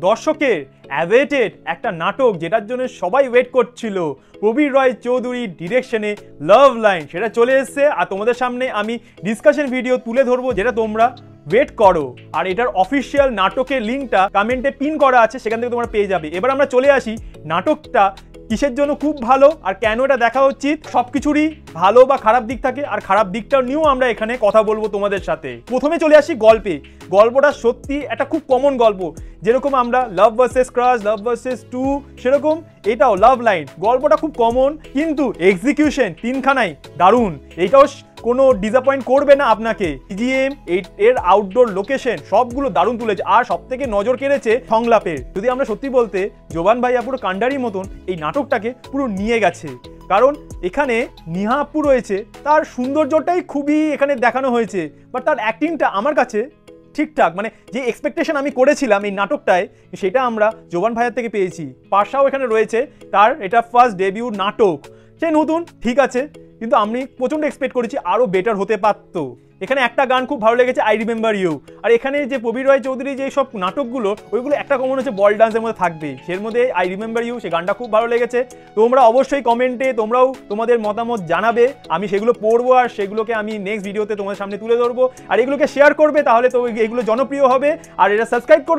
দর্শকের অ্যাওয়েটেড একটা নাটক, যেটার জন্য সবাই ওয়েট করছিল, প্রবীর রয় চৌধুরীর ডিরেকশনে লাভ লাইন, সেটা চলে এসেছে। আর তোমাদের সামনে আমি ডিসকাশন ভিডিও তুলে ধরবো, যেটা তোমরা ওয়েট করো। আর এটার অফিসিয়াল নাটকের লিঙ্কটা কমেন্টে পিন করা আছে, সেখান থেকে তোমরা পেয়ে যাবে। এবার আমরা চলে আসি নাটকটা কিসের জন্য খুব ভালো আর কেন এটা দেখা উচিত। সবকিছুরই ভালো বা খারাপ দিক থাকে, আর খারাপ দিকটা নিয়েও আমরা এখানে কথা বলবো তোমাদের সাথে। প্রথমে চলে আসি গল্পে। গল্পটা সত্যি একটা খুব কমন গল্প, যেরকম আমরা লাভ ভার্সেস ক্রাশ, লাভ ভার্সেস 2, সেরকম এটাও লাভ লাইন। গল্পটা খুব কমন, কিন্তু এক্সিকিউশন তিনখানাই দারুণ। এইটাও কোনো ডিসঅ্যাপয়েন্ট করবে না আপনাকে। ইজিএম এর আউটডোর লোকেশন সবগুলো দারুণ তুলেছে, আর সব থেকে নজর কেড়েছে সংলাপের। যদি আমরা সত্যি বলতে, জোবান ভাইয়া পুরো কান্ডারির মতন এই নাটকটাকে পুরো নিয়ে গেছে। কারণ এখানে নিহা আপু রয়েছে, তার সৌন্দর্যটাই খুবই এখানে দেখানো হয়েছে, বাট তার অ্যাক্টিংটা আমার কাছে ঠিকঠাক, মানে যে এক্সপেকটেশন আমি করেছিলাম এই নাটকটায়, সেটা আমরা জোবান ভাইয়ার থেকে পেয়েছি। পাশাও এখানে রয়েছে, তার এটা ফার্স্ট ডেবিউ নাটক, সে নতুন ঠিক আছে, কিন্তু আমি প্রচণ্ড এক্সপেক্ট করেছি আরও বেটার হতে পারতো। এখানে একটা গান খুব ভালো লেগেছে, আই রিমেম্বার ইউ। আর এখানে যে প্রবীর রয় চৌধুরী যে সব নাটকগুলো, ওইগুলো একটা কমন হচ্ছে বল ডান্সের মধ্যে থাকবে, সের মধ্যে আই রিমেম্বার ইউ, সে গানটা খুব ভালো লেগেছে। তোমরা অবশ্যই কমেন্টে তোমরাও তোমাদের মতামত জানাবে, আমি সেগুলো পড়বো, আর সেগুলোকে আমি নেক্সট ভিডিওতে তোমাদের সামনে তুলে ধরবো। আর এগুলোকে শেয়ার করবে, তাহলে তো এগুলো জনপ্রিয় হবে। আর এটা সাবস্ক্রাইব করবে।